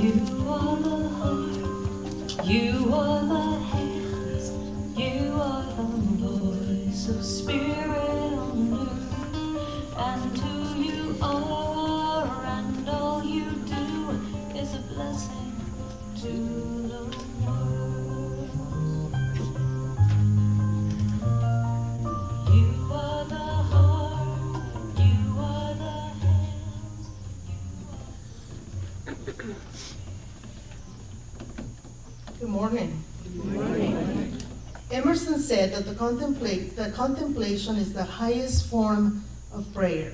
You are the heart, you are the hands, you are the voice of spirit on earth. And who you are and all you do is a blessing to the world. You are the heart, you are the hands. Good morning. Good morning. Emerson said that the contemplation is the highest form of prayer.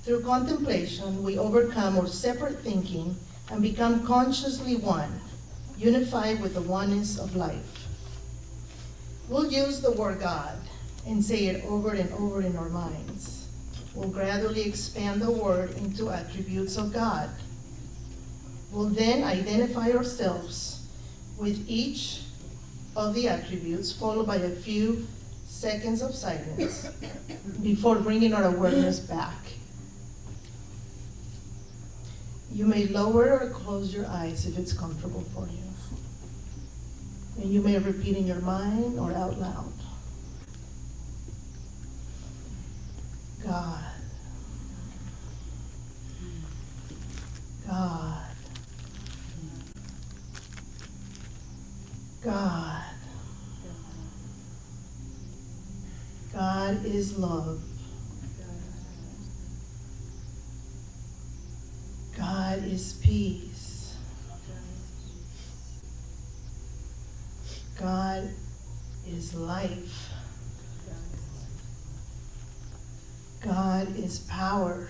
Through contemplation, we overcome our separate thinking and become consciously one, unified with the oneness of life. We'll use the word God and say it over and over in our minds. We'll gradually expand the word into attributes of God. We'll then identify ourselves with each of the attributes, followed by a few seconds of silence before bringing our awareness back. You may lower or close your eyes if it's comfortable for you. And you may repeat in your mind or out loud. God. God. God. God is love. God is peace. God is life. God is power.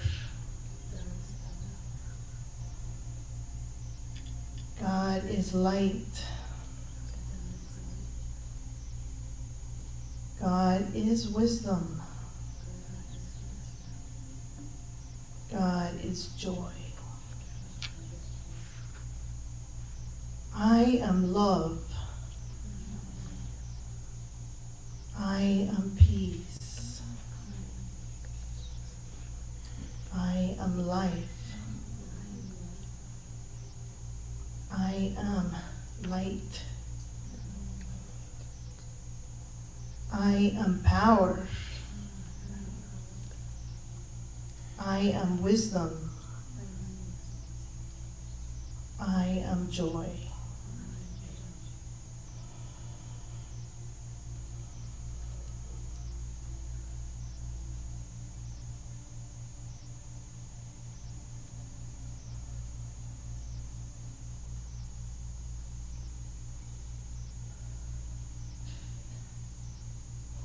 God is light. God is wisdom. God is joy. I am love. I am peace. I am life. I am light. I am power. I am wisdom. I am joy.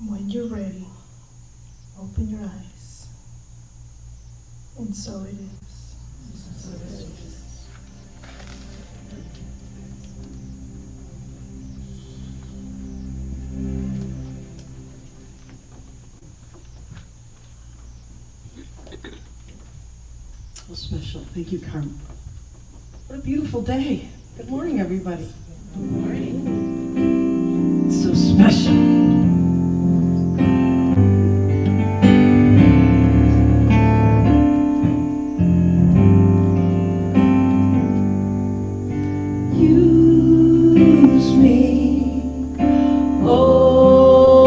When you're ready, open your eyes. And so it is. So special. Thank you, Carmen. What a beautiful day. Good morning, everybody. Good morning. It's so special. Use me, oh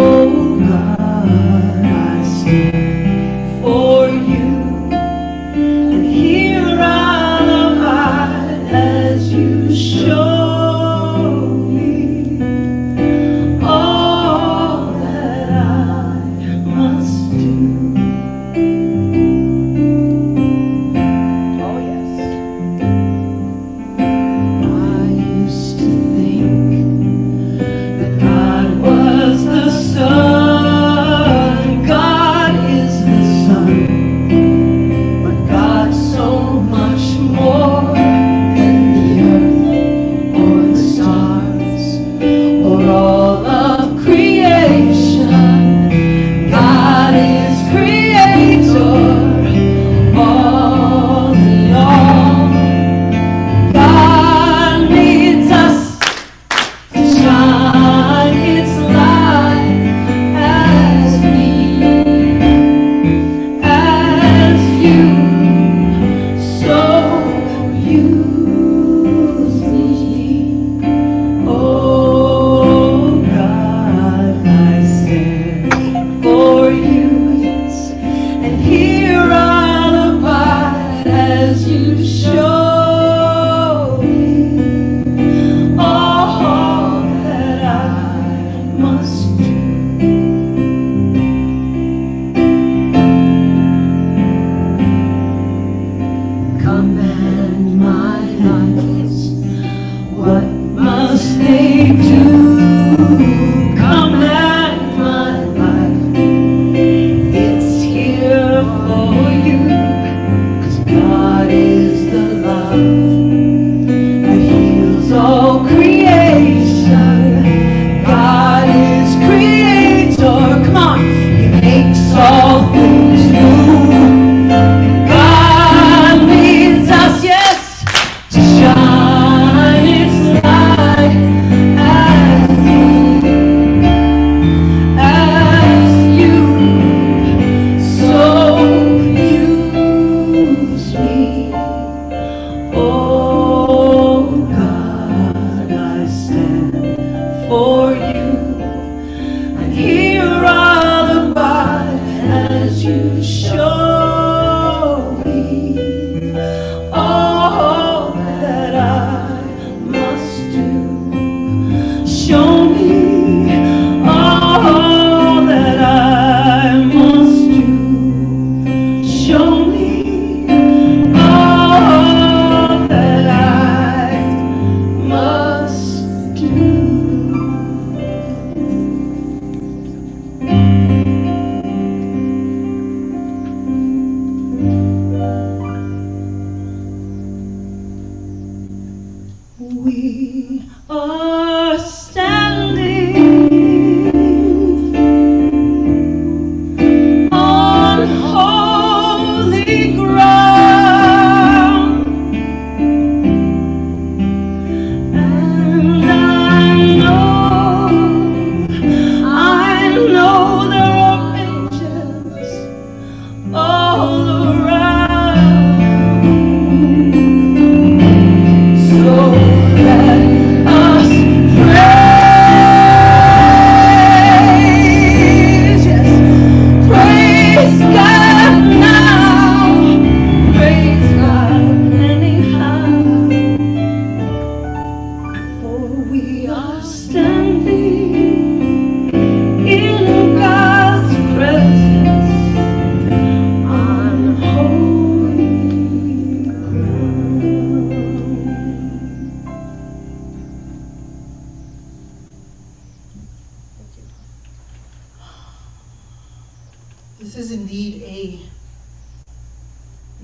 God, I stand for you, and here am I as you show me. Oh,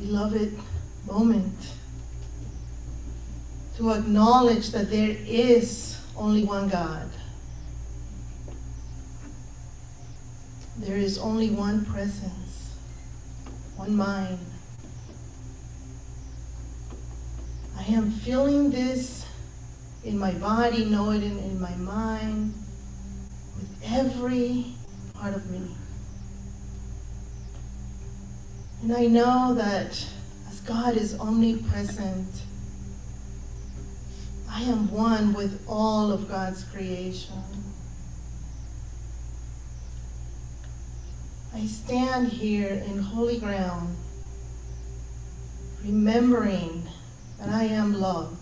beloved moment to acknowledge that there is only one God. There is only one presence, one mind. I am feeling this in my body, know it in my mind, with every part of me. And I know that as God is omnipresent, I am one with all of God's creation. I stand here in holy ground, remembering that I am love.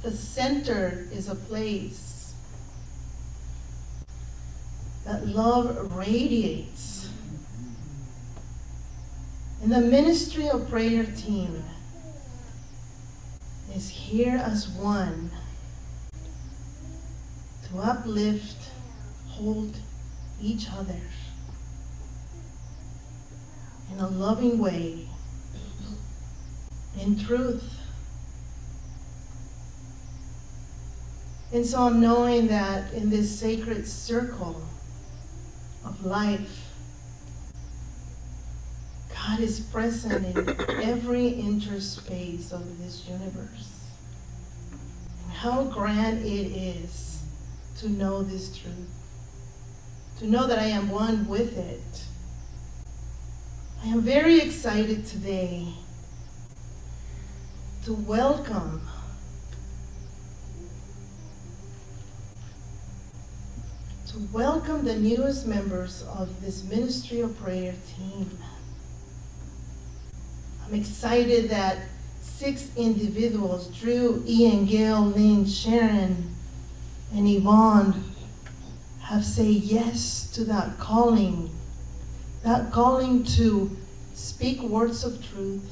The center is a place that love radiates. And the Ministry of Prayer team is here as one to uplift, hold each other in a loving way, in truth. And so I'm knowing that in this sacred circle of life, God is present in every interspace of this universe. And how grand it is to know this truth, to know that I am one with it. I am very excited today to welcome the newest members of this Ministry of Prayer team. I'm excited that 6 individuals, Drew, Ian, Gail, Lynn, Sharon, and Yvonne, have said yes to that calling to speak words of truth,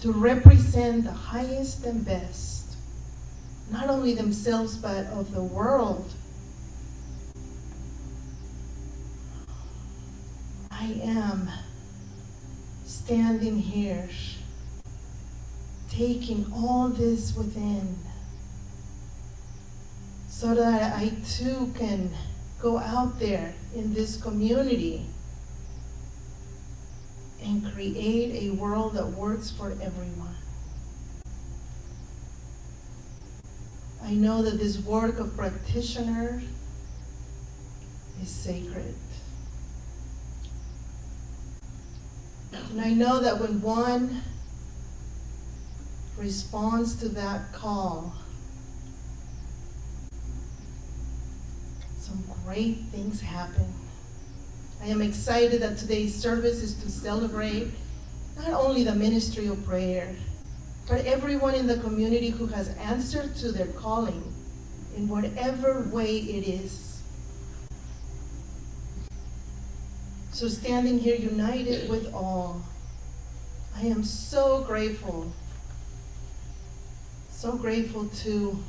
to represent the highest and best, not only themselves, but of the world. I am standing here, taking all this within, so that I too can go out there in this community and create a world that works for everyone. I know that this work of practitioner is sacred. And I know that when one responds to that call, some great things happen. I am excited that today's service is to celebrate not only the Ministry of Prayer, but everyone in the community who has answered to their calling in whatever way it is. So standing here united with all, I am so grateful to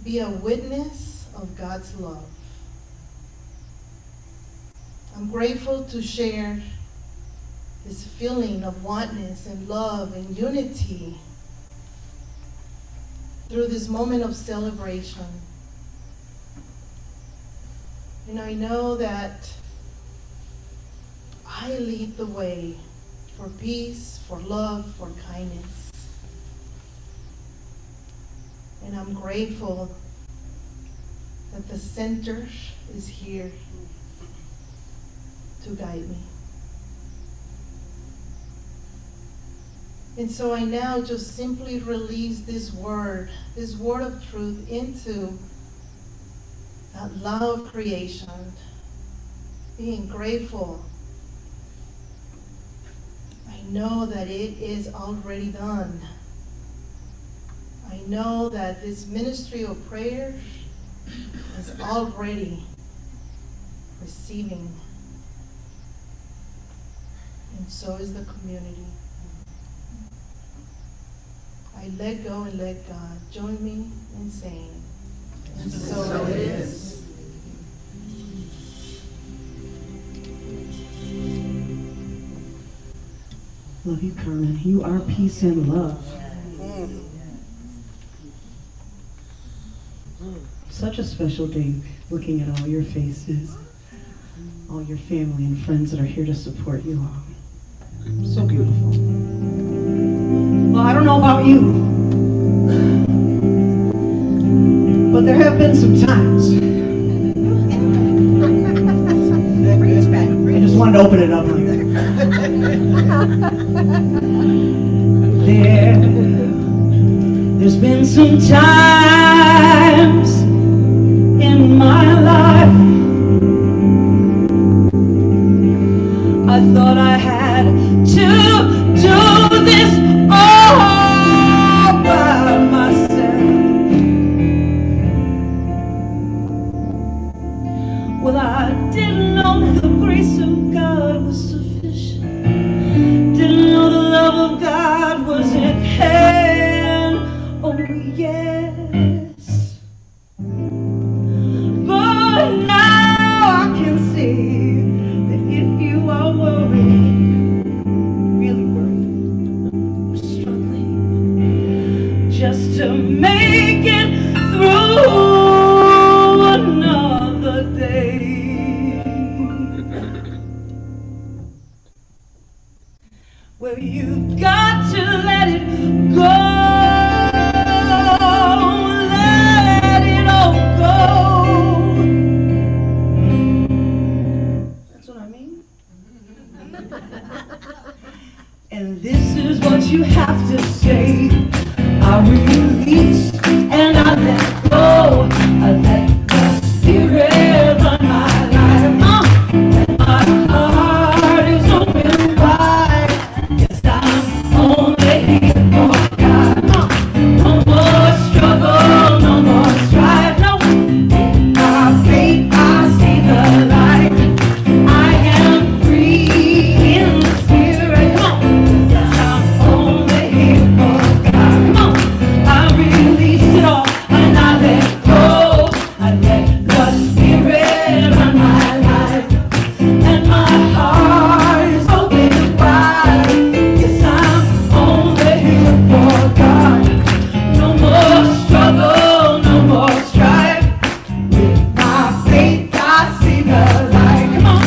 be a witness of God's love. I'm grateful to share this feeling of oneness and love and unity through this moment of celebration. And I know that I lead the way for peace, for love, for kindness. And I'm grateful that the center is here to guide me. And so I now just simply release this word of truth into that law of creation, being grateful. I know that it is already done. I know that this ministry of prayer is already receiving, and so is the community. I let go and let God. Join me in saying, and so it is. Love you, Carmen. You are peace and love. Such a special day looking at all your faces, all your family and friends that are here to support you all. So beautiful. Well, I don't know about you, but there have been some times. I just wanted to open it up like that. There's been some times in my life I thought I had to do this all by myself. Well, I didn't know the grace of God was sufficient. Didn't know the love of God was at hand. Oh, yes. But now I can see that if you are worried, really worried, or struggling just to make it through another day, well, you've got to let it go. Let it all go. That's what I mean. And this is what you have to say. I release and I let go. I let the Spirit run my life. And my heart is open wide. Yes, I'm only here for God. No more struggle, no more strife. No, by faith I see the light. I am free in the Spirit. Come on. Yes, I'm only here for God. Come on. I release it all and I let go. I let the Spirit run my life. And my heart is open wide. Yes, I'm only here for God. No more struggle, no more strife. With my faith I see the light. Come on.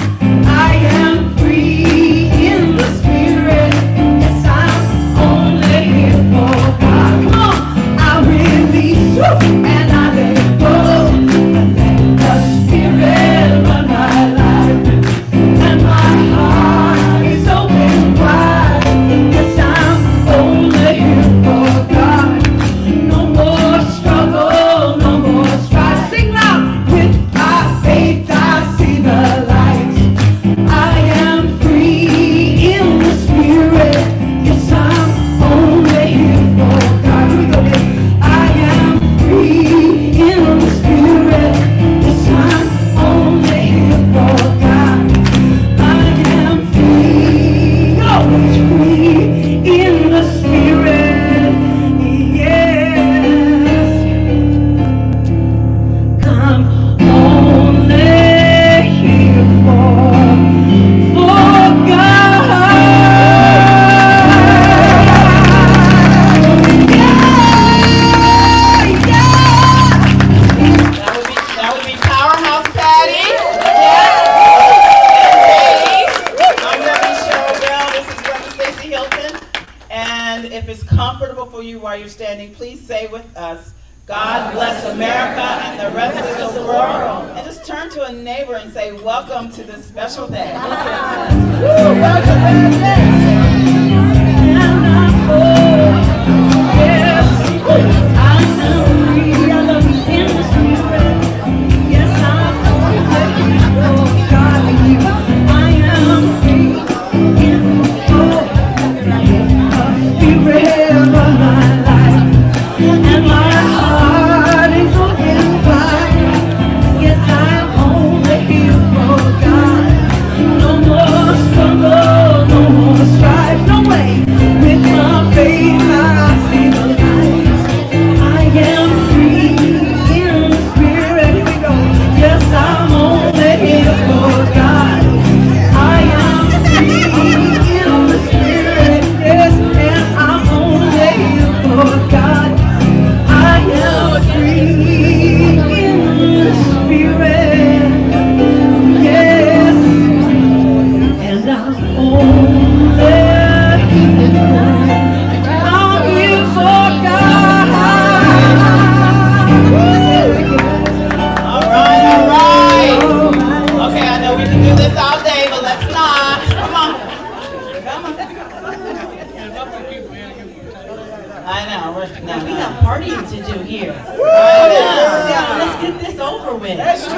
I am free in the Spirit. Yes, I'm only here for God. Come on. I release and I let go. I let the Spirit run my life. And my heart is open wide. Yes, I'm only here for God. No more struggle, no more strife. Sing loud. With my faith I see the light. I am free in the Spirit. Yes, I'm only here for God. Here we go, baby. I am free in the Spirit. Yes, I'm only here for God. I am free, always free in the Spirit. Yes, I'm only here for God. That would be Powerhouse Patty. I'm Reverend Cheryl Bell. This is Reverend Stacy Hilton. And if it's comfortable for you while you're standing, please say with us, God bless America and the rest of the world. And just turn to a neighbor and say, welcome to this special day. No more struggle, no more I know. We got partying to do here. I know. Yeah, let's get this over with. That's true.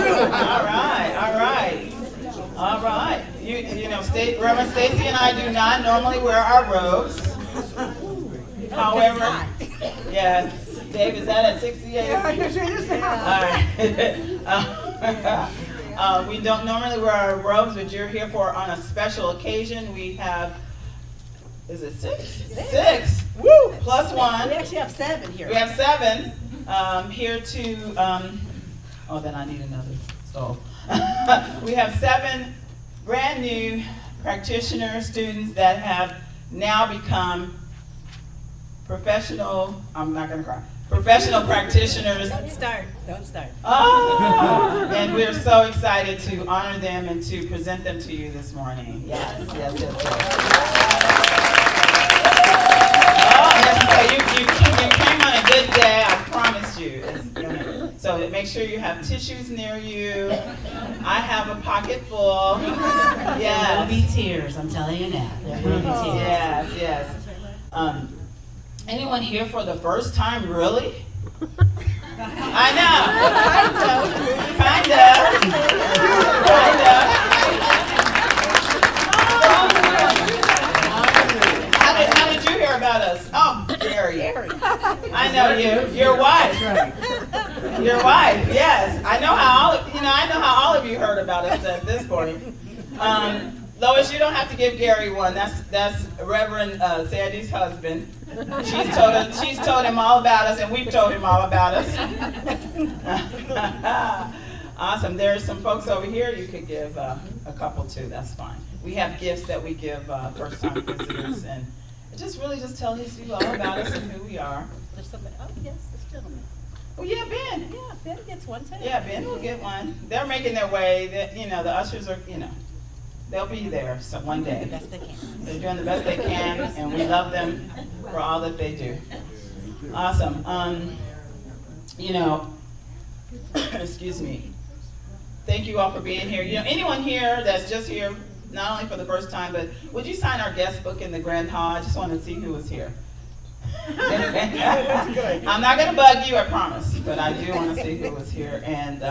All right. You know, Reverend Stacy and I do not normally wear our robes. However, yeah, Dave, is that at 68? All right. We don't normally wear our robes, but you're here for on a special occasion. We have, is it 6? 6. Woo! Plus 1. We actually have 7 here. We have 7 here to, oh, then I need another stove. We have 7 brand new practitioner students that have now become professional, I'm not going to cry, professional practitioners. Don't start. Oh, and we're so excited to honor them and to present them to you this morning. Yes. Oh, you came on a good day, I promise you. So make sure you have tissues near you. I have a pocket full. There will be tears, I'm telling you now. There will be tears. Yes. Anyone here for the first time, really? I know. Kind of. How did you hear about us? Oh, Gary. I know you. Your wife. Your wife. Yes. I know how all of you heard about us at this point. Lois, you don't have to give Gary one. That's Reverend Sandy's husband. She's told him all about us, and we've told him all about us. Awesome. There's some folks over here you could give a couple to. That's fine. We have gifts that we give first-time visitors, and it just tells you all about us and who we are. There's somebody. Oh yes, this gentleman. Oh yeah, Ben. Yeah, Ben gets one too. Yeah, Ben will get one. They're making their way. The ushers are, they'll be there one day. The best they can. They're doing the best they can, and we love them for all that they do. Awesome. Excuse me. Thank you all for being here. Anyone here that's just here, not only for the first time, but would you sign our guest book in the Grand Hall? I just want to see who was here. I'm not going to bug you, I promise, but I do want to see who was here. And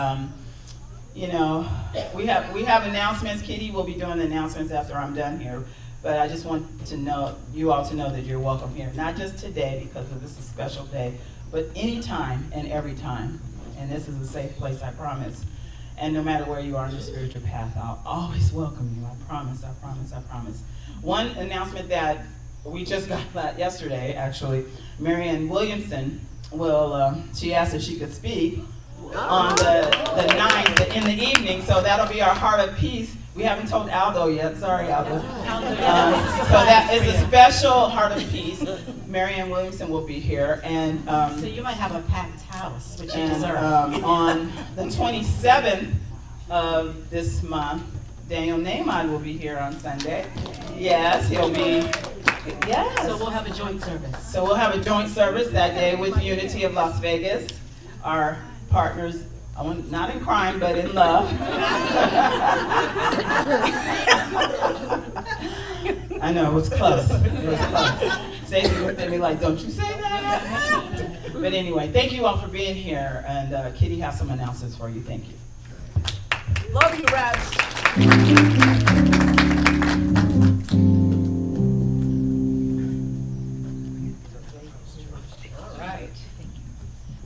we have announcements. Kitty will be doing the announcements after I'm done here. But I just want you all to know that you're welcome here. Not just today, because this is a special day, but any time and every time. And this is a safe place, I promise. And no matter where you are on your spiritual path, I'll always welcome you. I promise. One announcement that we just got yesterday, actually, Marianne Williamson she asked if she could speak on the 9th in the evening, so that'll be our Heart of Peace. We haven't told Aldo yet, sorry Aldo. So that is a special Heart of Peace. Marianne Williamson will be here, and so you might have a packed house, which you deserve. On the 27th of this month, Daniel Naaman will be here on Sunday. Yes, he'll be. Yes. So we'll have a joint service. So we'll have a joint service that day with Unity of Las Vegas, our partners. Not in crime, but in love. I know, it was close. Stacey looked at me like, don't you say that? But anyway, thank you all for being here. And Kitty has some announcements for you. Thank you. Love you, Raps.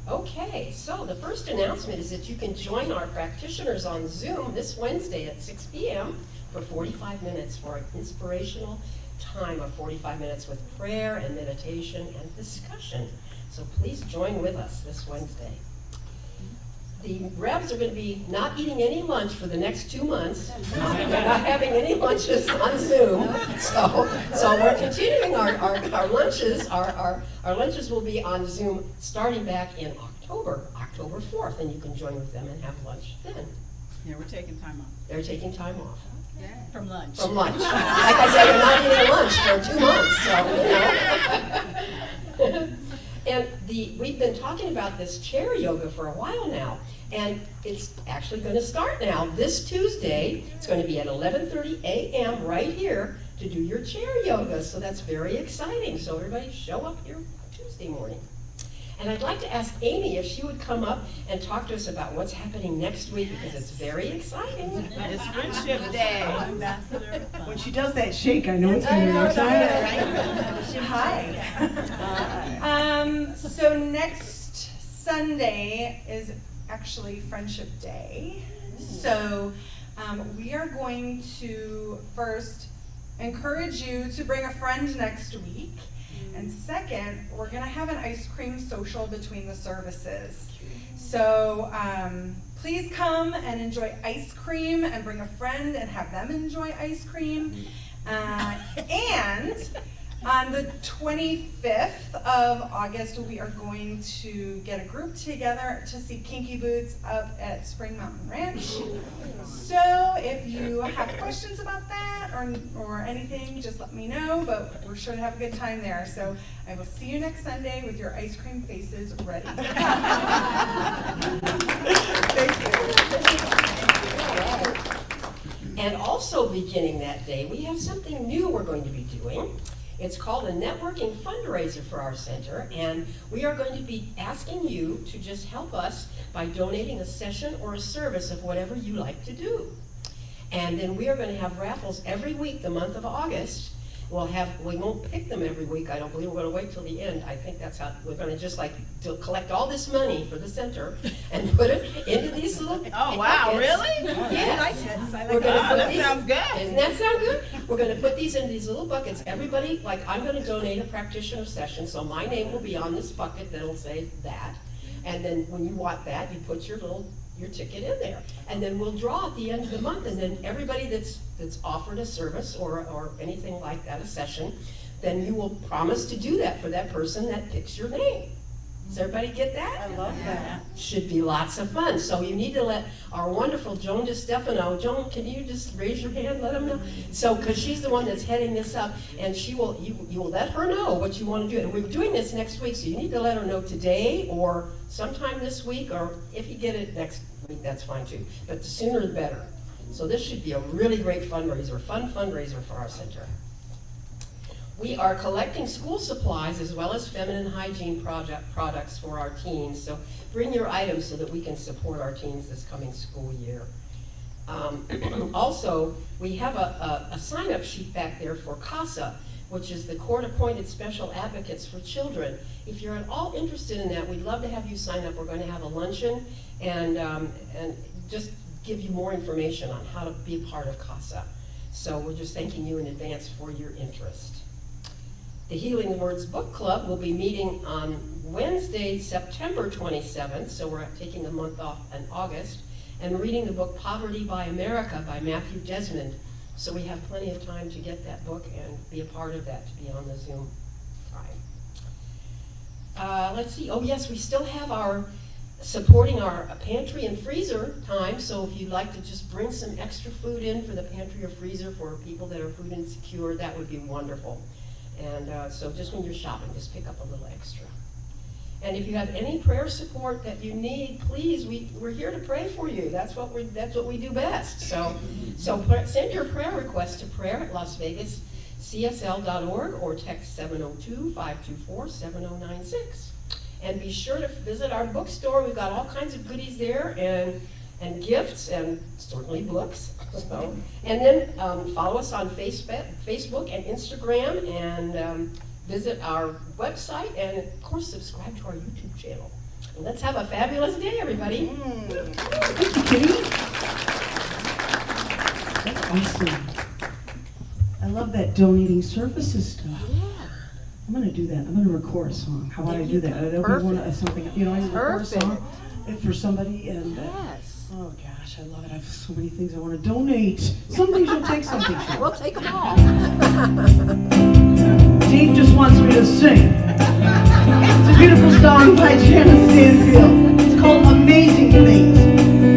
Okay, so the first announcement is that you can join our practitioners on Zoom this Wednesday at 6 p.m. for 45 minutes for an inspirational time of 45 minutes with prayer and meditation and discussion. So please join with us this Wednesday. The Revs are going to be not eating any lunch for the next 2 months. We're not having any lunches on Zoom. So we're continuing our lunches. Our lunches will be on Zoom starting back in October 4th, and you can join with them and have lunch then. Yeah, we're taking time off. They're taking time off. From lunch. From lunch. Like I said, they're not eating lunch for 2 months, so. And we've been talking about this chair yoga for a while now, and it's actually going to start now. This Tuesday, it's going to be at 11:30 a.m. right here to do your chair yoga, so that's very exciting. So everybody show up here Tuesday morning. And I'd like to ask Amy if she would come up and talk to us about what's happening next week, because it's very exciting. It's Friendship Day. When she does that shake, I know it's going to be exciting. Hi. So next Sunday is actually Friendship Day. So we are going to first encourage you to bring a friend next week. And second, we're going to have an ice cream social between the services. So please come and enjoy ice cream and bring a friend and have them enjoy ice cream. And on the 25th of August, we are going to get a group together to see Kinky Boots up at Spring Mountain Ranch. So if you have questions about that or anything, just let me know, but we're sure to have a good time there. So I will see you next Sunday with your ice cream faces ready. Thank you. And also beginning that day, we have something new we're going to be doing. It's called a networking fundraiser for our center, and we are going to be asking you to just help us by donating a session or a service of whatever you like to do. And then we are going to have raffles every week the month of August. We won't pick them every week, I don't believe. We're going to wait till the end. I think that's how we're going to just to collect all this money for the center and put it into these little Oh, wow, buckets. really? Yes. We're gonna that sounds good. Doesn't that sound good? We're going to put these in these little buckets. Everybody, like, I'm going to donate a practitioner session, so my name will be on this bucket that'll say that. And then when you want that, you put your ticket in there. And then we'll draw at the end of the month, and then everybody that's offered a service or anything like that, a session, then you will promise to do that for that person that picks your name. Does everybody get that? I love that. Should be lots of fun. So you need to let our wonderful Joan DiStefano, Joan, can you just raise your hand, let them know? So, because she's the one that's heading this up, and you will let her know what you want to do. And we're doing this next week, so you need to let her know today or sometime this week, or if you get it next week, that's fine too. But the sooner the better. So this should be a really great fun fundraiser for our center. We are collecting school supplies as well as feminine hygiene products for our teens. So bring your items so that we can support our teens this coming school year. Also, we have a sign-up sheet back there for CASA, which is the Court-Appointed Special Advocates for Children. If you're at all interested in that, we'd love to have you sign up. We're going to have a luncheon and just give you more information on how to be a part of CASA. So we're just thanking you in advance for your interest. The Healing Words Book Club will be meeting on Wednesday, September 27th, so we're taking a month off in August, and reading the book Poverty by America by Matthew Desmond. So we have plenty of time to get that book and be a part of that, to be on the Zoom time. Let's see, oh yes, we still have our supporting our pantry and freezer time, so if you'd like to just bring some extra food in for the pantry or freezer for people that are food insecure, that would be wonderful. And so just when you're shopping, just pick up a little extra. And if you have any prayer support that you need, please, we're here to pray for you. That's what we do best. So send your prayer request to prayer@LasVegasCSL.org or text 702-524-7096. And be sure to visit our bookstore. We've got all kinds of goodies there and gifts and certainly books. So, and then follow us on Facebook and Instagram, and visit our website, and of course subscribe to our YouTube channel. And let's have a fabulous day, everybody. Thank you, Kitty. That's awesome. I love that donating services stuff. I'm going to do that. I'm going to record a song. How about I do that? That'll be one of something, I record a song for somebody, and oh gosh, I love it. I have so many things I want to donate. Some things you'll take, some things you'll. We'll take them all. Dave just wants me to sing. It's a beautiful song by Janice Stanfield. It's called Amazing Things.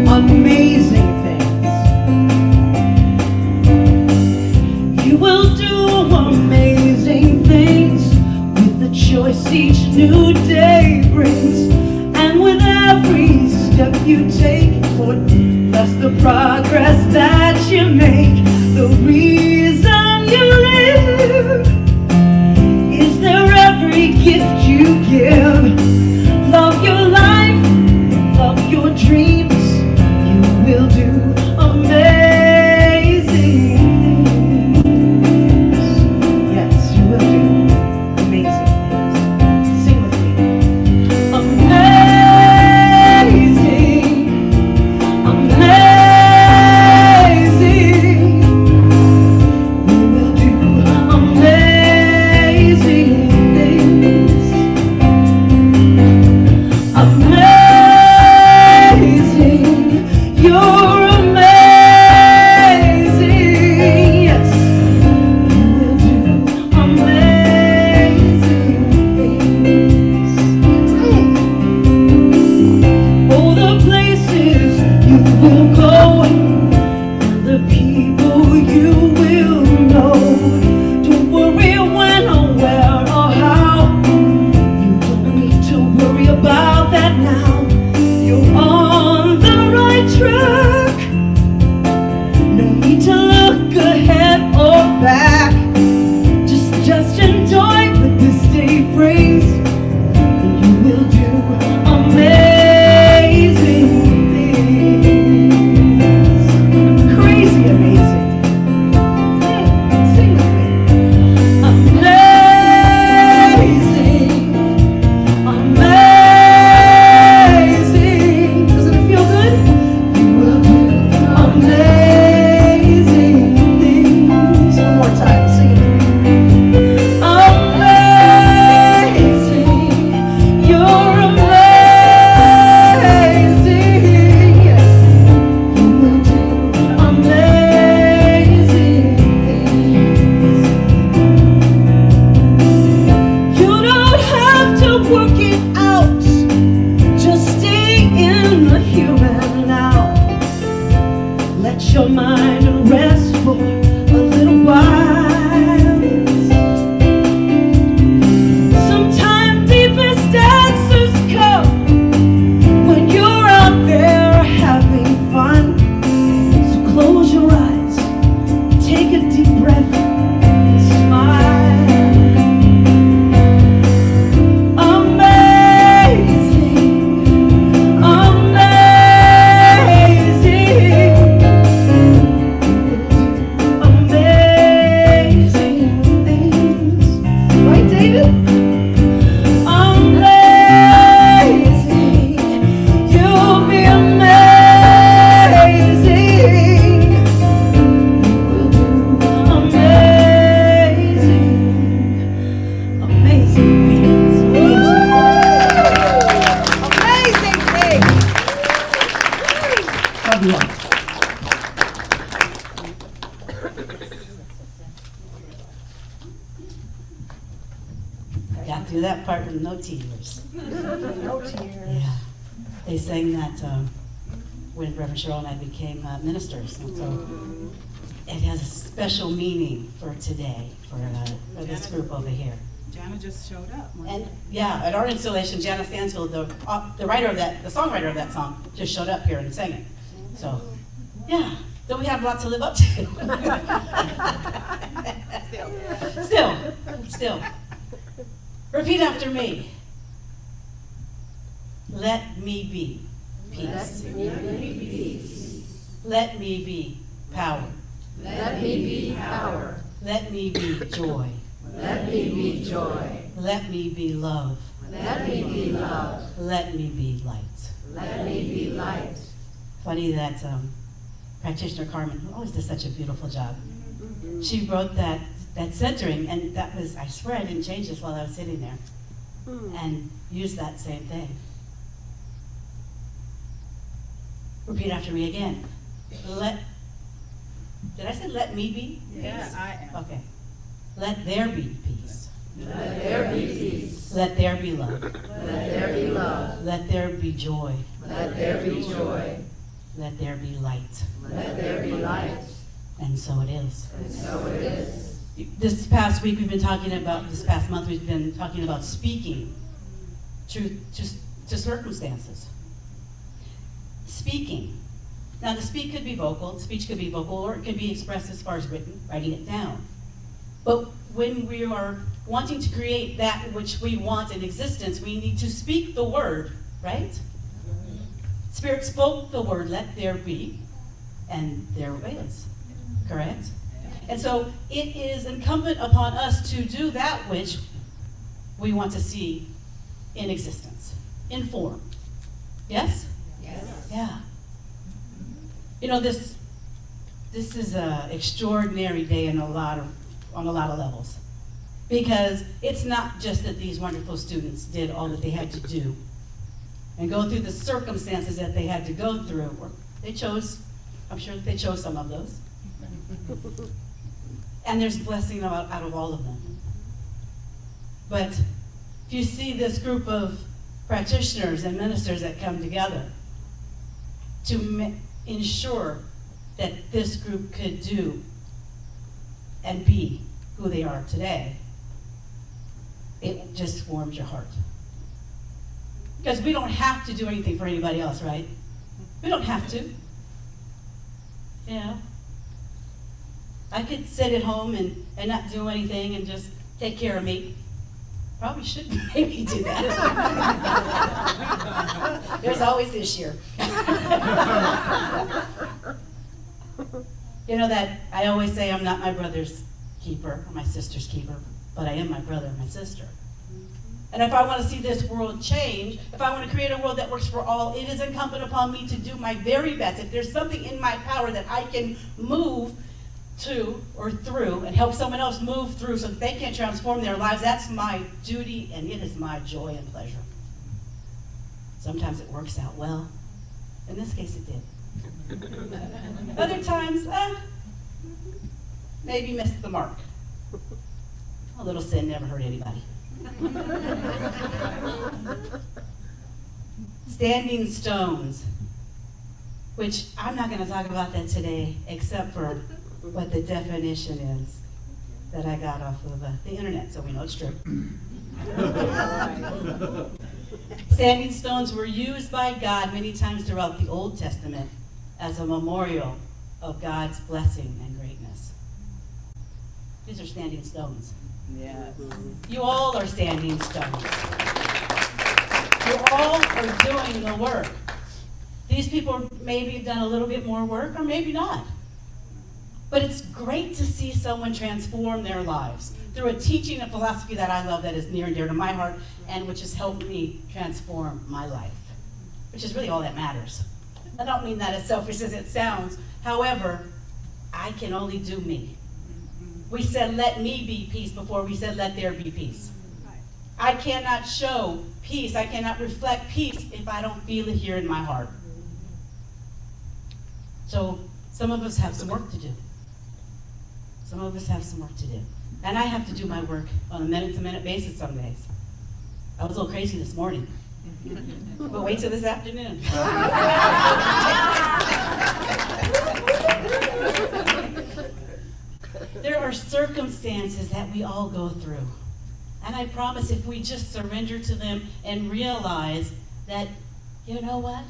Amazing Things. You will do amazing things with the choice each new day brings. And with every step you take toward that's the progress that you make. The reason you live is there every gift you Got through that part with no tears. No tears. Yeah. They sang that when Reverend Cheryl and I became ministers. And so it has a special meaning for today, for this group over here. Jana just showed up. And yeah, at our installation, Jana Stansfield, the writer of that, the songwriter of that song, just showed up here and sang it. So, yeah, so we have a lot to live up to. Still. Repeat after me. Let me be peace. Let me be peace. Let me be power. Let me be power. Let me be joy. Let me be joy. Let me be love. Let me be love. Let me be light. Let me be light. Funny that practitioner Carmen, who always does such a beautiful job, she wrote that centering, and that was, I swear I didn't change this while I was sitting there, and used that same thing. Repeat after me again. Did I say let me be? Yeah, I am. Okay. Let there be peace. Let there be peace. Let there be love. Let there be love. Let there be joy. Let there be joy. Let there be light. Let there be light. And so it is. And so it is. This past week we've been talking about, this past month we've been talking about speaking to circumstances. Speaking. Now the speech could be vocal, or it could be expressed as far as writing it down. But when we are wanting to create that which we want in existence, we need to speak the word, right? Spirit spoke the word, let there be, and there is, correct? And so it is incumbent upon us to do that which we want to see in existence, in form. Yes? Yes. Yeah. You know, this is an extraordinary day on a lot of levels. Because it's not just that these wonderful students did all that they had to do and go through the circumstances that they had to go through. Or they chose, I'm sure they chose some of those. And there's blessing out of all of them. But if you see this group of practitioners and ministers that come together to ensure that this group could do and be who they are today, it just warms your heart. Because we don't have to do anything for anybody else, right? We don't have to. You know? I could sit at home and not do anything and just take care of me. Probably should maybe do that. There's always this year. You know that I always say I'm not my brother's keeper or my sister's keeper, but I am my brother and my sister. And if I want to see this world change, if I want to create a world that works for all, it is incumbent upon me to do my very best. If there's something in my power that I can move to or through and help someone else move through so that they can transform their lives, that's my duty and it is my joy and pleasure. Sometimes it works out well. In this case it did. Other times, maybe missed the mark. A little sin never hurt anybody. Standing stones, which I'm not going to talk about that today except for what the definition is that I got off of the internet, so we know it's true. Standing stones were used by God many times throughout the Old Testament as a memorial of God's blessing and greatness. These are standing stones. Yes. You all are standing stones. You all are doing the work. These people maybe have done a little bit more work or maybe not. But it's great to see someone transform their lives through a teaching and philosophy that I love, that is near and dear to my heart, and which has helped me transform my life, which is really all that matters. I don't mean that as selfish as it sounds. However, I can only do me. We said, let me be peace before we said, let there be peace. I cannot show peace, I cannot reflect peace if I don't feel it here in my heart. So some of us have some work to do. Some of us have some work to do. And I have to do my work on a minute-to-minute basis some days. I was a little crazy this morning. But wait till this afternoon. There are circumstances that we all go through. And I promise if we just surrender to them and realize that, you know what?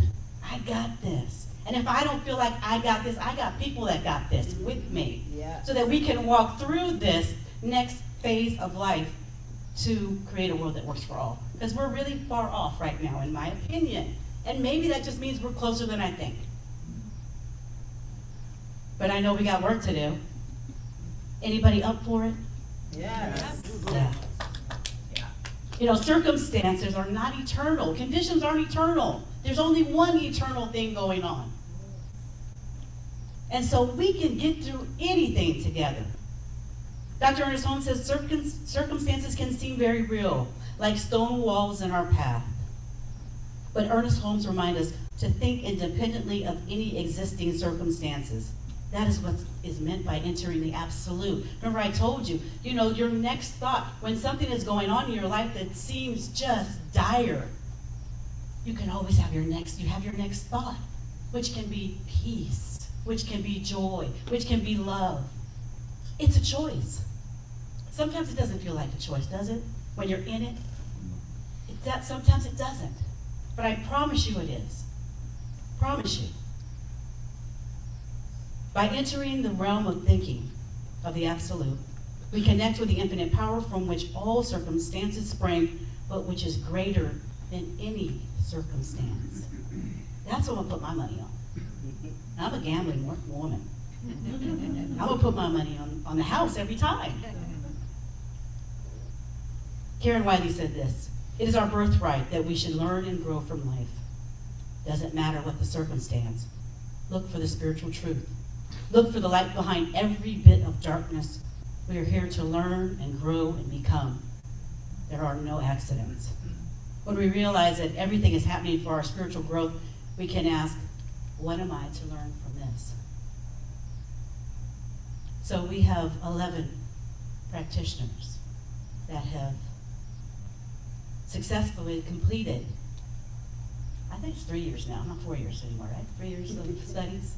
I got this. And if I don't feel like I got this, I got people that got this with me. Yeah. So that we can walk through this next phase of life to create a world that works for all. Because we're really far off right now, in my opinion. And maybe that just means we're closer than I think. But I know we got work to do. Anybody up for it? Yes. Yeah. You know, circumstances are not eternal. Conditions aren't eternal. There's only one eternal thing going on. And so we can get through anything together. Dr. Ernest Holmes says circumstances can seem very real, like stone walls in our path. But Ernest Holmes reminds us to think independently of any existing circumstances. That is what is meant by entering the absolute. Remember I told you, you know, your next thought, when something is going on in your life that seems just dire, you can always have your next thought, which can be peace, which can be joy, which can be love. It's a choice. Sometimes it doesn't feel like a choice, does it? When you're in it? Sometimes it doesn't. But I promise you it is. Promise you. By entering the realm of thinking of the absolute, we connect with the infinite power from which all circumstances spring, but which is greater than any circumstance. That's what I'm gonna put my money on. I'm a gambling woman. I'm gonna put my money on the house every time. Karen Wiley said this: "It is our birthright that we should learn and grow from life. Doesn't matter what the circumstance. Look for the spiritual truth. Look for the light behind every bit of darkness. We are here to learn and grow and become. There are no accidents." When we realize that everything is happening for our spiritual growth, we can ask, what am I to learn from this? So we have 11 practitioners that have successfully completed, I think it's 3 years now, not 4 years anymore, right? 3 years of studies.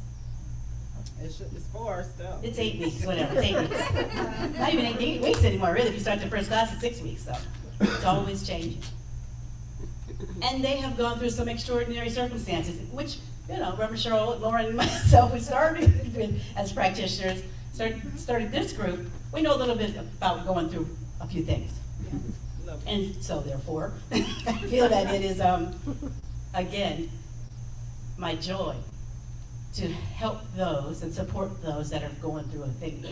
It's 4 still. It's 8 weeks, whatever, it's 8 weeks. Not even 8 weeks anymore, really. If you start the first class, it's 6 weeks, so it's always changing. And they have gone through some extraordinary circumstances, which, you know, Reverend Cheryl, Lauren, and myself, we started with as practitioners, started this group. We know a little bit about going through a few things. And so therefore, I feel that it is, again, my joy to help those and support those that are going through a thing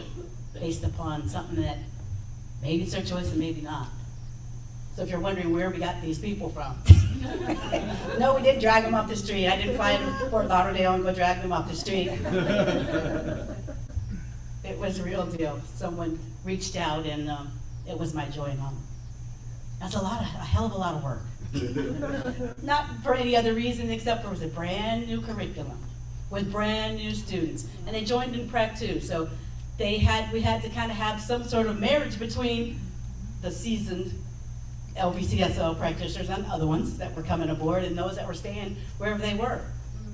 based upon something that maybe it's their choice and maybe not. So if you're wondering where we got these people from, no, we didn't drag them off the street. I didn't fly them to Fort Lauderdale and go drag them off the street. It was a real deal. Someone reached out and it was my joy and honor. That's a hell of a lot of work. Not for any other reason except for it was a brand new curriculum with brand new students. And they joined in Prac too. So we had to kind of have some sort of marriage between the seasoned LVCSL practitioners and other ones that were coming aboard and those that were staying wherever they were.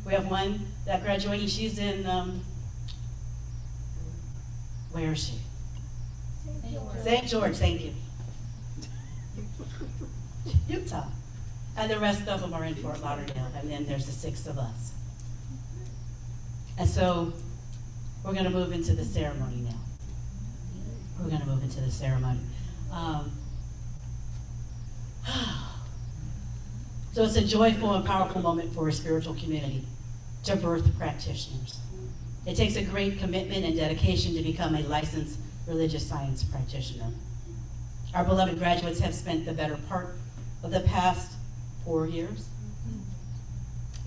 We have one that graduated, she's in, where is she? St. George, thank you. Utah. And the rest of them are in Fort Lauderdale, and then there's the 6 of us. And so we're going to move into the ceremony now. We're going to move into the ceremony. So it's a joyful and powerful moment for a spiritual community to birth practitioners. It takes a great commitment and dedication to become a licensed religious science practitioner. Our beloved graduates have spent the better part of the past 4 years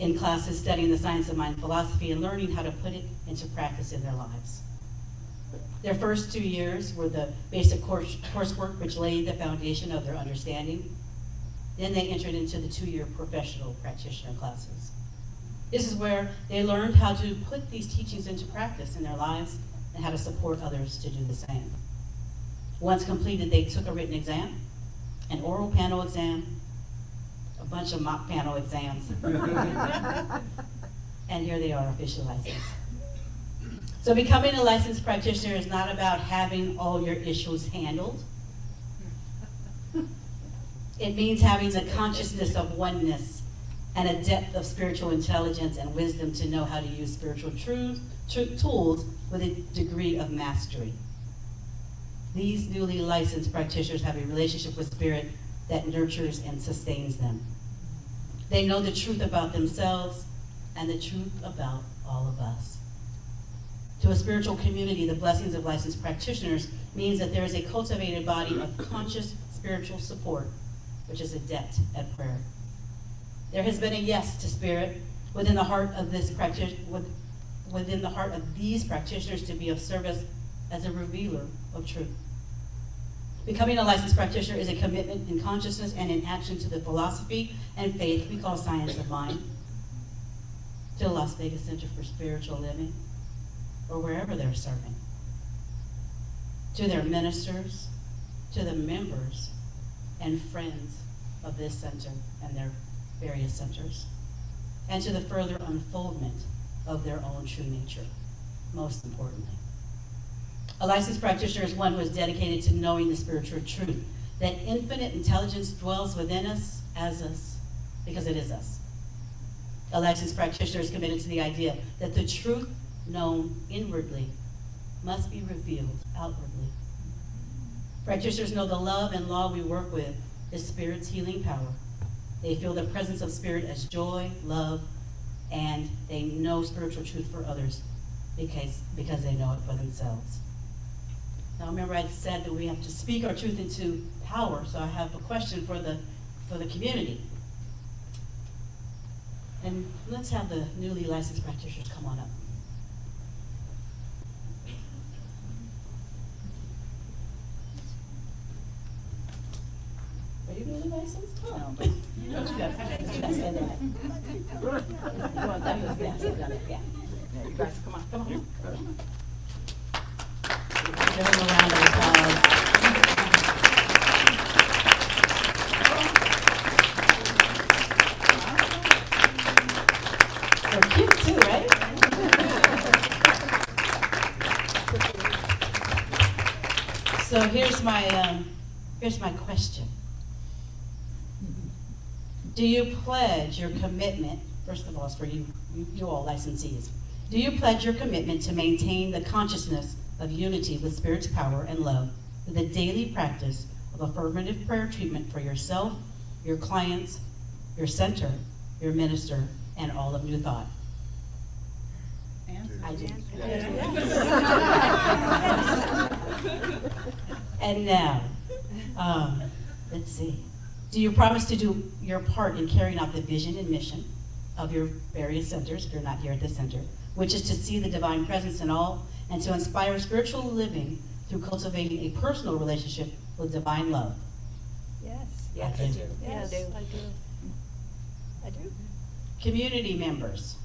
in classes studying the science of mind philosophy and learning how to put it into practice in their lives. Their first 2 years were the basic coursework which laid the foundation of their understanding. Then they entered into the 2-year professional practitioner classes. This is where they learned how to put these teachings into practice in their lives and how to support others to do the same. Once completed, they took a written exam an oral panel exam, a bunch of mock panel exams. And here they are, officially licensed. So becoming a licensed practitioner is not about having all your issues handled. It means having the consciousness of oneness and a depth of spiritual intelligence and wisdom to know how to use spiritual tools with a degree of mastery. These newly licensed practitioners have a relationship with spirit that nurtures and sustains them. They know the truth about themselves and the truth about all of us. To a spiritual community, the blessings of licensed practitioners means that there is a cultivated body of conscious spiritual support, which is adept at prayer. There has been a yes to spirit within the heart of these practitioners to be of service as a revealer of truth. Becoming a licensed practitioner is a commitment in consciousness and in action to the philosophy and faith we call science of mind, to the Las Vegas Center for Spiritual Living, or wherever they're serving, to their ministers, to the members and friends of this center and their various centers, and to the further unfoldment of their own true nature, most importantly. A licensed practitioner is one who is dedicated to knowing the spiritual truth, that infinite intelligence dwells within us, as us, because it is us. A licensed practitioner is committed to the idea that the truth known inwardly must be revealed outwardly. Practitioners know the love and law we work with is Spirit's healing power. They feel the presence of Spirit as joy, love, and they know spiritual truth for others because they know it for themselves. Now remember I said that we have to speak our truth into power, so I have a question for the community. And let's have the newly licensed practitioners come on up. Are you newly licensed? No. You gotta stand there. You want that to stand, stand there, yeah. You guys, come on, come on. Give them a round of applause. They're cute too, right? So here's my question. Do you pledge your commitment, first of all, it's for you all licensees, do you pledge your commitment to maintain the consciousness of unity with Spirit's power and love with the daily practice of affirmative prayer treatment for yourself, your clients, your center, your minister, and all of New Thought? I do. And now, let's see. Do you promise to do your part in carrying out the vision and mission of your various centers, if you're not here at this center, which is to see the divine presence in all and to inspire spiritual living through cultivating a personal relationship with divine love? Yes. Yes, I do. Yes, I do. I do. Community members,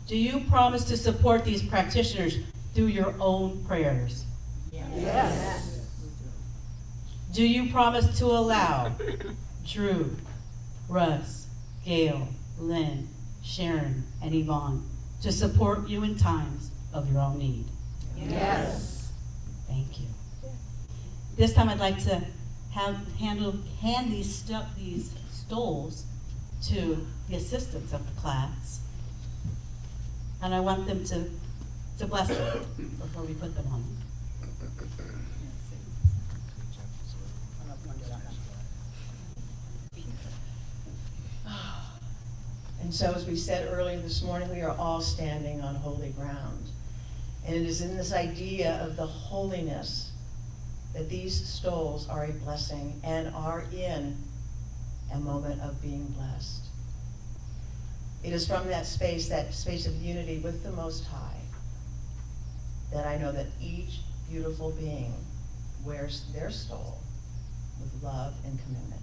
do you promise to support these practitioners through your own prayers? Yes. Do you promise to allow Drew, Russ, Gail, Lynn, Sharon, and Yvonne to support you in times of your own need? Yes. Thank you. This time I'd like to hand these stoles to the assistants of the class. And I want them to bless them before we put them on. And so, as we said earlier this morning, we are all standing on holy ground. And it is in this idea of the holiness that these stoles are a blessing and are in a moment of being blessed. It is from that space of unity with the Most High, that I know that each beautiful being wears their stole with love and commitment.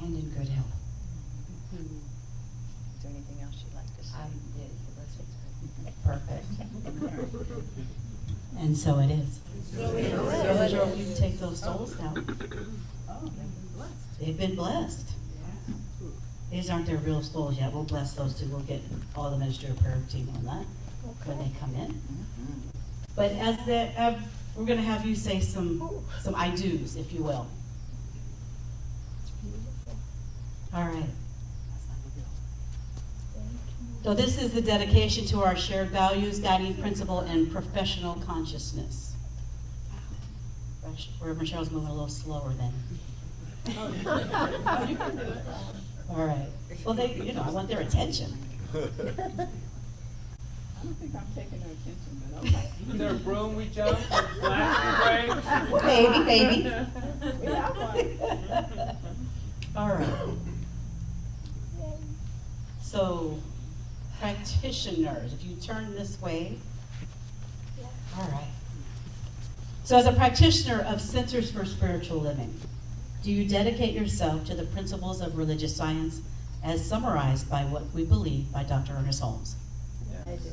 And in good health. Is there anything else you'd like to say? Perfect. And so it is. So you take those stoles now They've been blessed. These aren't their real souls yet. We'll bless those two. We'll get all the ministerial prayer team on that when they come in. But we're going to have you say some I do's, if you will. All right. So this is the dedication to our shared values, guiding principle, and professional consciousness. Where Michelle's moving a little slower than. All right. Well, I want their attention. I don't think I'm taking their attention, but okay. Is there a broom we jump? Flash we Baby. We have one. All right. So, practitioners, if you turn this way. All right. So as a practitioner of Centers for Spiritual Living, do you dedicate yourself to the principles of religious science as summarized by what we believe by Dr. Ernest Holmes? I do.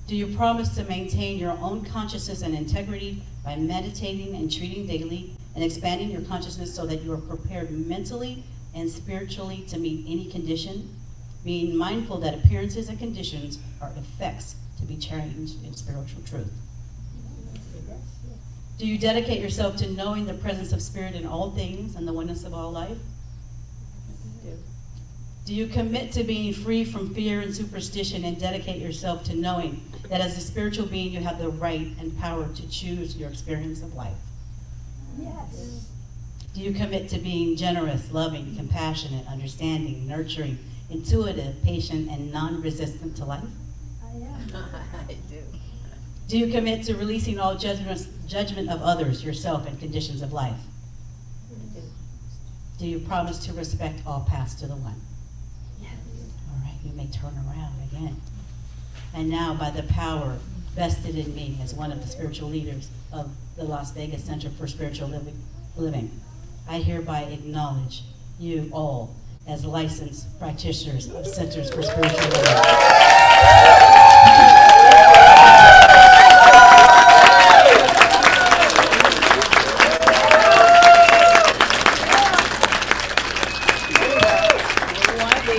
Do you promise to maintain your own consciousness and integrity by meditating and treating daily and expanding your consciousness so that you are prepared mentally and spiritually to meet any condition, being mindful that appearances and conditions are effects to be changed in spiritual truth? Do you dedicate yourself to knowing the presence of Spirit in all things and the oneness of all life? Do you commit to being free from fear and superstition and dedicate yourself to knowing that as a spiritual being you have the right and power to choose your experience of life? Yes. Do you commit to being generous, loving, compassionate, understanding, nurturing, intuitive, patient, and non-resistant to life? I am. I do. Do you commit to releasing all judgment of others, yourself, and conditions of life? Do you promise to respect all paths to the one? Yes. All right, you may turn around again. And now, by the power vested in me as one of the spiritual leaders of the Las Vegas Center for Spiritual Living, I hereby acknowledge you all as licensed practitioners of Centers for Spiritual Living.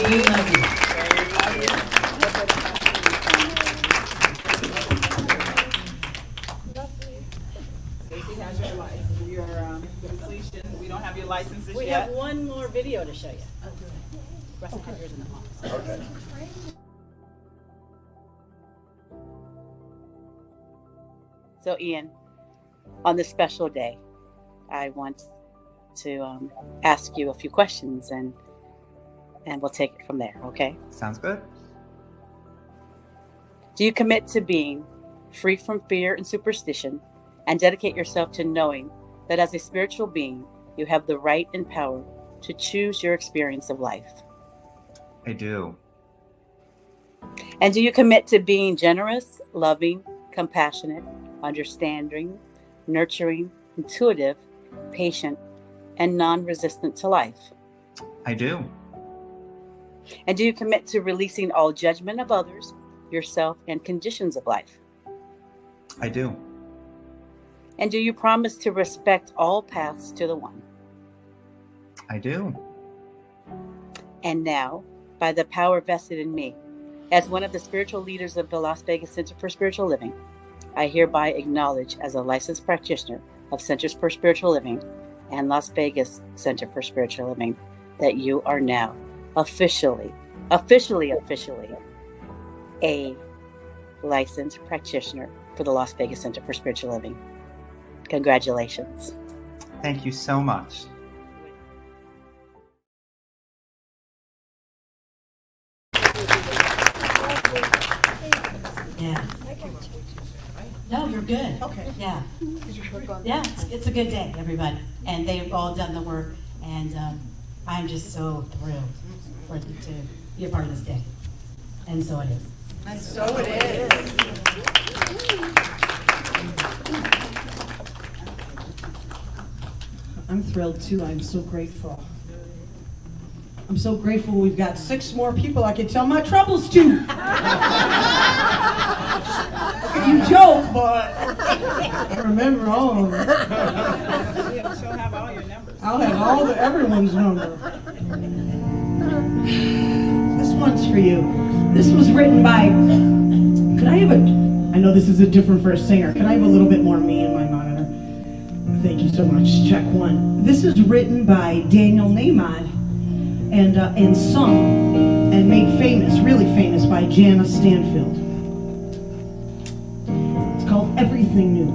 We love you. Stacey has your completion. We don't have your licenses We yet. have one more video to show you. Russ will have yours in the office. Okay. So Ian, on this special day, I want to ask you a few questions and we'll take it from there, okay? Sounds good. Do you commit to being free from fear and superstition and dedicate yourself to knowing that as a spiritual being, you have the right and power to choose your experience of life? I do. And do you commit to being generous, loving, compassionate, understanding, nurturing, intuitive, patient, and non-resistant to life? I do. And do you commit to releasing all judgment of others, yourself, and conditions of life? I do. And do you promise to respect all paths to the one? I do. And now, by the power vested in me, as one of the spiritual leaders of the Las Vegas Center for Spiritual Living, I hereby acknowledge as a licensed practitioner of Centers for Spiritual Living and Las Vegas Center for Spiritual Living that you are now officially a licensed practitioner for the Las Vegas Center for Spiritual Living. Congratulations. Thank you so much. Yeah. No, you're good. Okay. Yeah. Yeah, it's a good day, everybody. And they've all done the work, and I'm just so thrilled for them to be a part of this day. And so it is. And so it is. I'm thrilled too. I'm so grateful. I'm so grateful we've got 6 more people I can tell my troubles to. You joke, but I remember all of them. have all your numbers. I'll have everyone's number. This one's for you. This was written by, I know this is a different for a singer. Can I have a little bit more me in my monitor? Thank you so much. Check one. This is written by Daniel Nahmad and sung and made famous, really famous, by Jana Stanfield. It's called Everything New.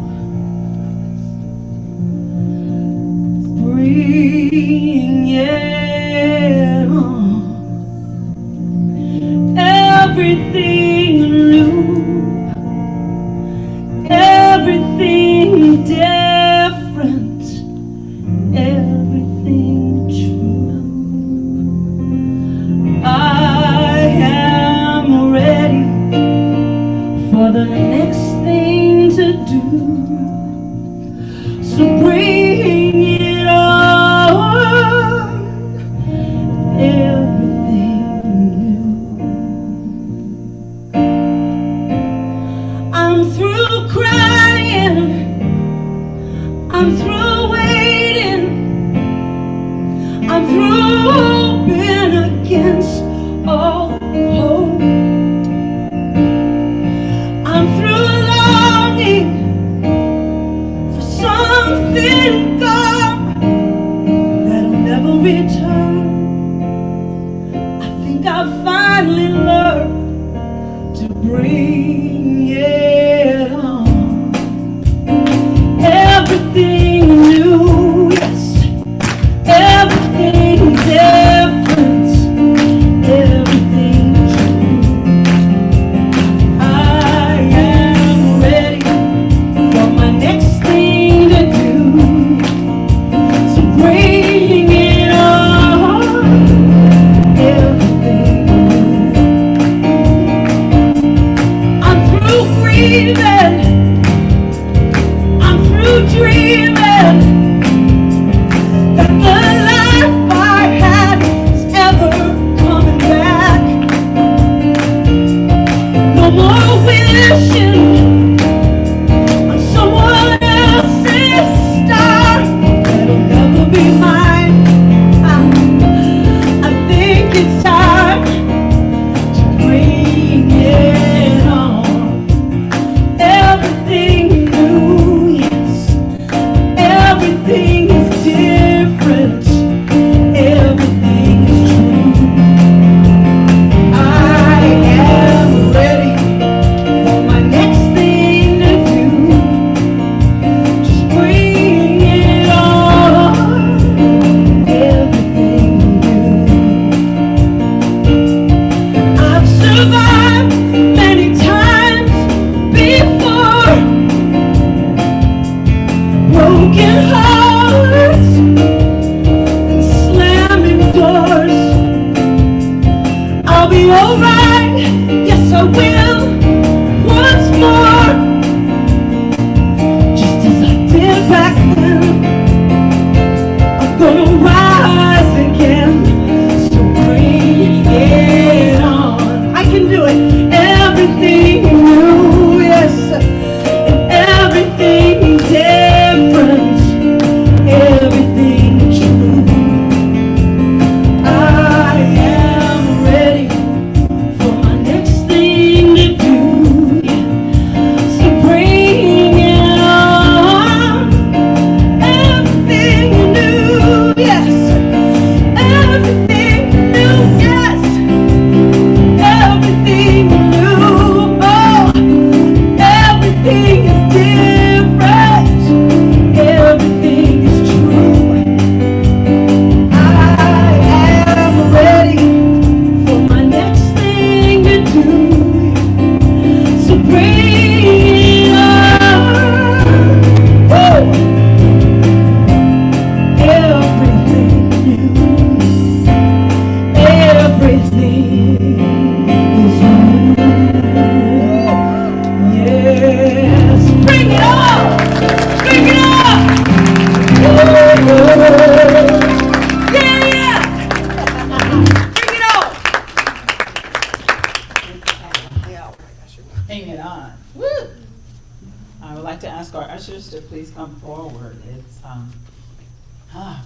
Bring it on. Everything new. Everything different. Everything true. I am ready for the next thing to do. So bring it on.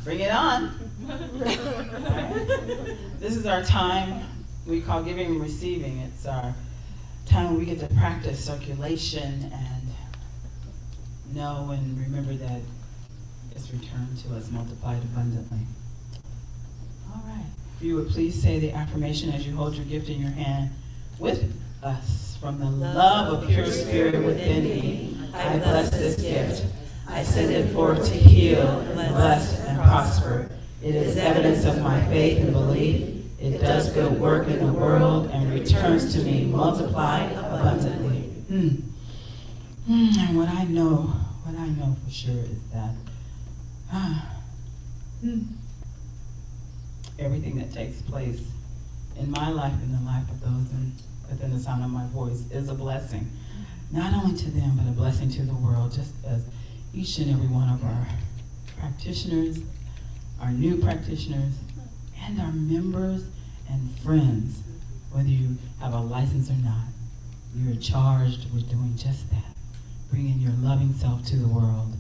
Bring it on. This is our time we call giving and receiving. It's our time when we get to practice circulation and know and remember that it's returned to us multiplied abundantly. All right. If you would please say the affirmation as you hold your gift in your hand with us. From the love of pure spirit within me, I bless this gift. I send it forth to heal, bless, and prosper. It is evidence of my faith and belief. It does good work in the world and returns to me multiplied abundantly. And what I know for sure is that everything that takes place in my life and the life of those within the sound of my voice is a blessing. Not only to them, but a blessing to the world, just as each and every one of our practitioners, our new practitioners, and our members and friends, whether you have a license or not, you're charged with doing just that, bringing your loving self to the world.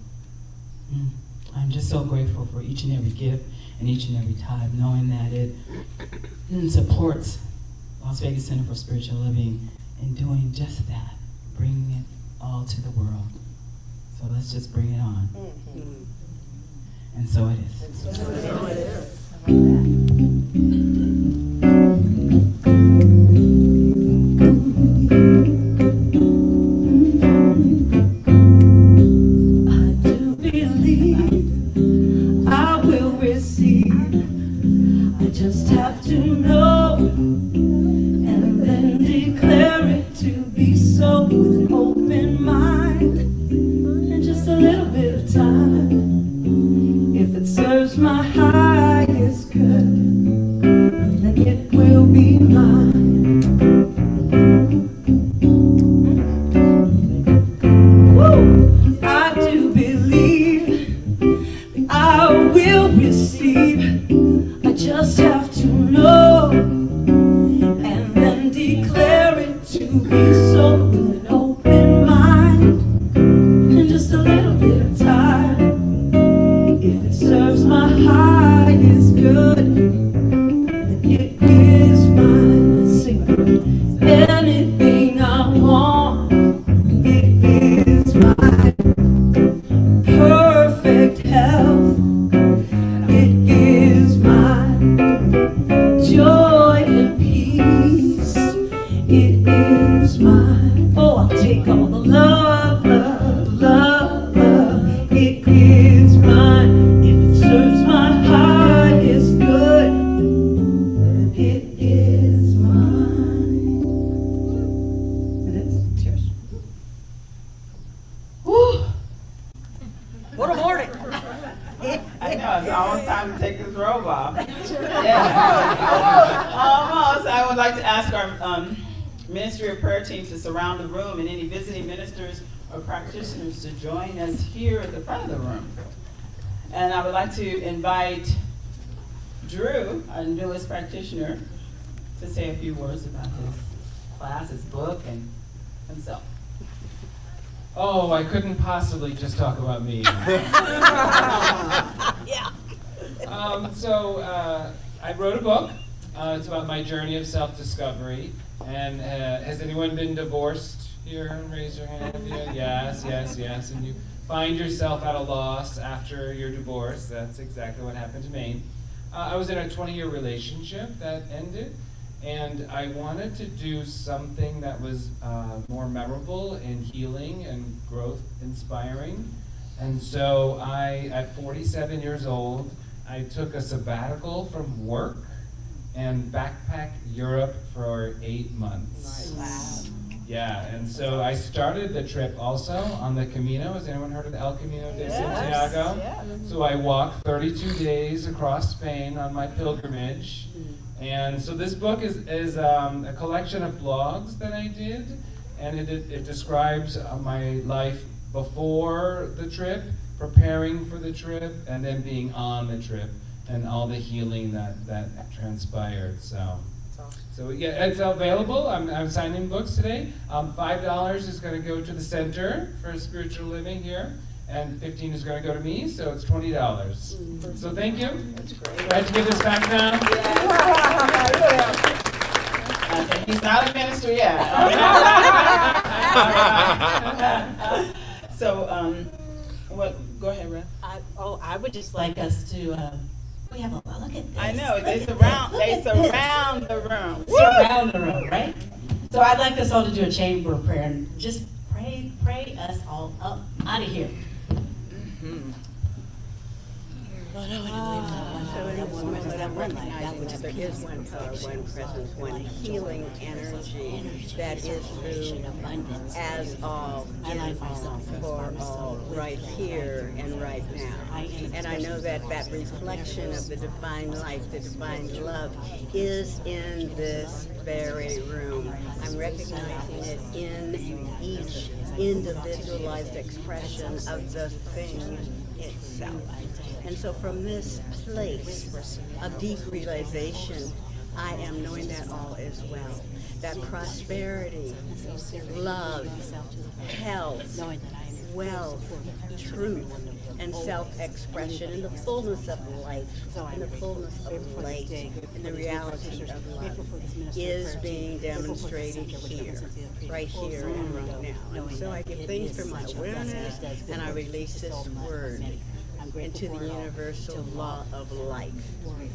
I'm just so grateful for each and every gift and each and every tithe, knowing that it supports Las Vegas Center for Spiritual Living in doing just that, bringing it all to the world. So let's just bring it on. And so it is. I do believe I will receive. I just have to know and then declare it to be so with an open mind and just a little bit of time. If it serves my highest good, then it will be mine. Woo! I do believe I will receive. I just have to know and then declare it to be so with an open mind and just a little bit of time. If it serves my highest good, then it is mine. Sing it. Anything I want, it is mine. Perfect health, it is mine. Joy and peace, it is mine. Oh, I'll take all the love, love, love, love. It is mine. If it serves my highest good, then it is mine. It is. Cheers. Woo! What a morning! I know, it's almost time to take this robe off. Yeah. Almost. I would like to ask our Ministry of Prayer team to surround the room and any visiting ministers or practitioners to join us here at the front of the room. And I would like to invite Drew, our newest practitioner, to say a few words about his class, his book, and himself. Oh, I couldn't possibly just talk about me. I wrote a book. It's about my journey of self-discovery. And has anyone been divorced here? Raise your hand. Yeah, yes. And you find yourself at a loss after your divorce. That's exactly what happened to me. I was in a 20-year relationship that ended. And I wanted to do something that was more memorable and healing and growth inspiring. And so at 47 years old, I took a sabbatical from work and backpacked Europe for 8 months. Nice. Yeah, and so I started the trip also on the Camino. Has anyone heard of the El Camino de Santiago? Yes. So I walked 32 days across Spain on my pilgrimage. And so this book is a collection of blogs that I did, and it describes my life before the trip, preparing for the trip, and then being on the trip, and all the healing that transpired. So yeah, it's available. I'm signing books today. $5 is going to go to the Center for Spiritual Living here, and 15 is going to go to me, so it's $20. So thank you. That's great. Do I have to give this back now? He's not a minister yet. So, what? Go ahead, Rev. I would just like us to, we have a, look at this. I know, they Look at surround this. the room. Surround the room, right? So I'd like us all to do a chamber of prayer and just pray us all up out of here. That is one power, one presence, one healing energy that is through as all, in all, for all, right here and right now. And I know that that reflection of the divine life, the divine love, is in this very room. I'm recognizing it in each individualized expression of the thing itself. And so from this place of deep realization, I am knowing that all is well. That prosperity, love, health, wealth, truth, and self-expression, and the fullness of life, and the fullness of light, and the reality of love is being demonstrated here, right here and right now. And so I give thanks for my awareness, and I release this word into the universal law of life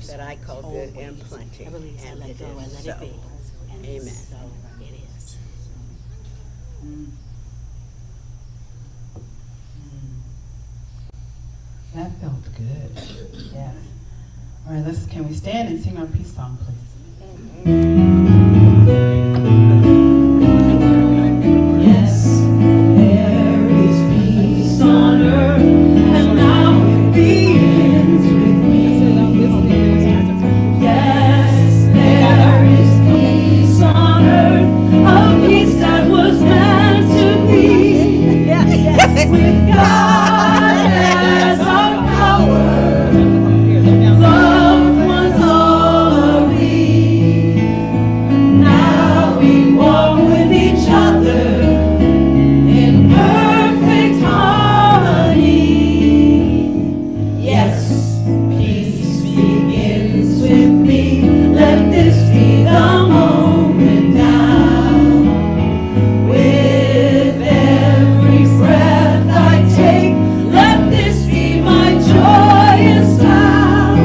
that I call good and plenty, and it is so. Amen. That felt good. Yes. All right, can we stand and sing our peace song, please? Yes, there is peace on earth, and now it begins with me. Yes, there is peace on earth, a peace that was meant to be. With God as our power, love was all we. Now we walk with each other in perfect harmony. Yes, peace begins with me. Let this be the moment now. With every breath I take, let this be my joyous vow.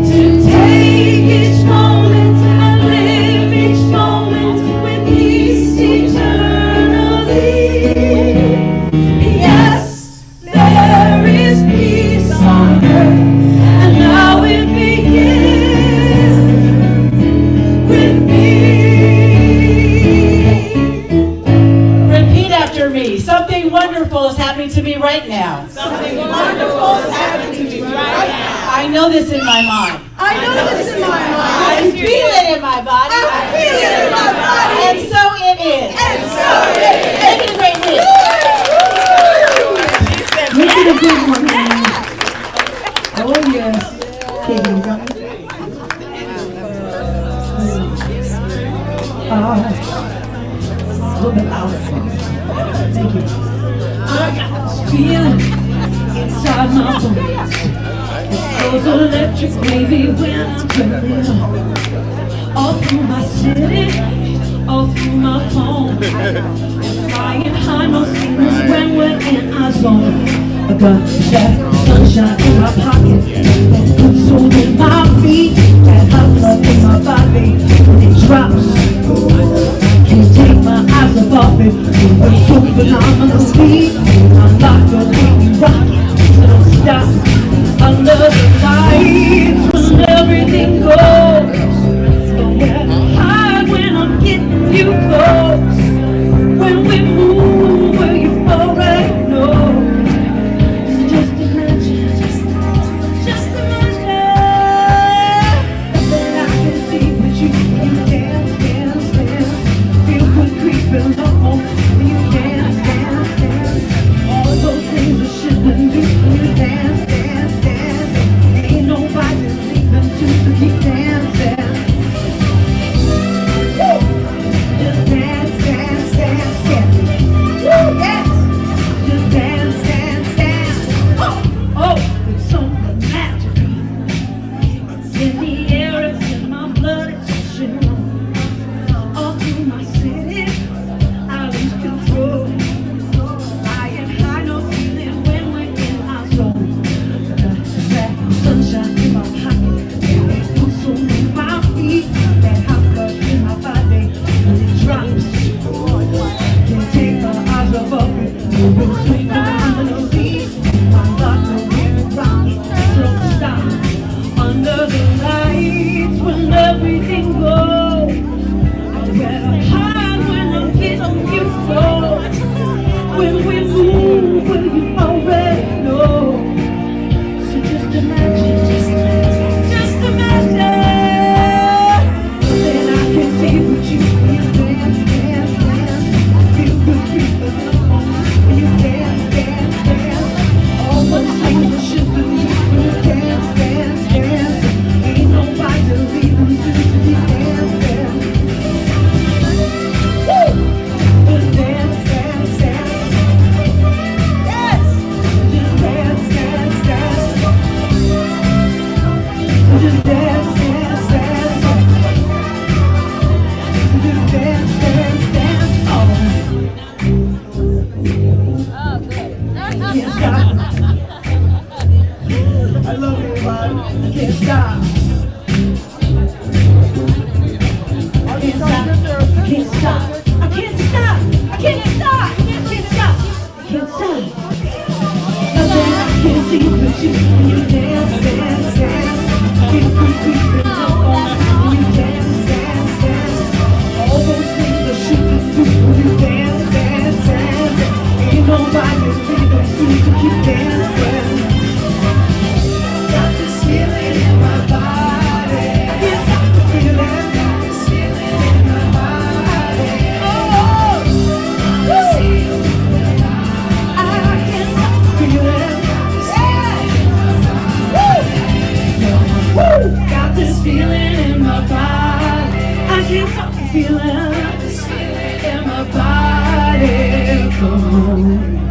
To take each moment and live each moment with peace eternally. Yes, there is peace on earth, and now it begins with me. Repeat after me. Something wonderful is happening to me right now. Something wonderful is happening to me right now. I know this in my mind. I know this in my I mind. feel it in my body. I feel it in my body. And so it is. And so it is. Make it a great hit. Make it a good one, honey. Oh, yes. Okay, you got it? A little bit louder. Thank you. I got this feeling inside my bones. It goes electric, baby, when I'm turning on. All through my city, all through my home. Flying high, no signals when we're in our zone. I got that sunshine in my pocket, that good soul in my feet, that hot blood in my body when it drops. Can't take my eyes off it. It's so phenomenally. I'm locked up when we rock it, so don't stop. Under the lights when everything goes. Don't get high when I'm getting you close. When we move, well you already know. So just imagine, just imagine that I can see with you. You dance, dance, dance. Feel good creeping up on you. Dance, dance, dance. All of those things I shouldn't do. You dance, dance, dance. Ain't nobody leaving to keep dancing. Just dance, dance, dance. Just dance, dance, dance. Oh. Can't stop. I love you, man. Can't stop. Can't stop. Can't stop. I can't stop. I can't stop. I can't stop. I can't stop. Nothing I can't see but you. You dance, dance, dance. Keep creeping up on you. Dance, dance, dance. All those things are shooting through. You dance, dance, dance. Ain't nobody leaving soon to keep dancing. Got this feeling in my body. I can't stop the feeling. Got this feeling in my body. Oh, woo. I can't stop the feeling. Woo. Got this feeling in my body. I can't stop the feeling. Got this feeling in my body. Come on.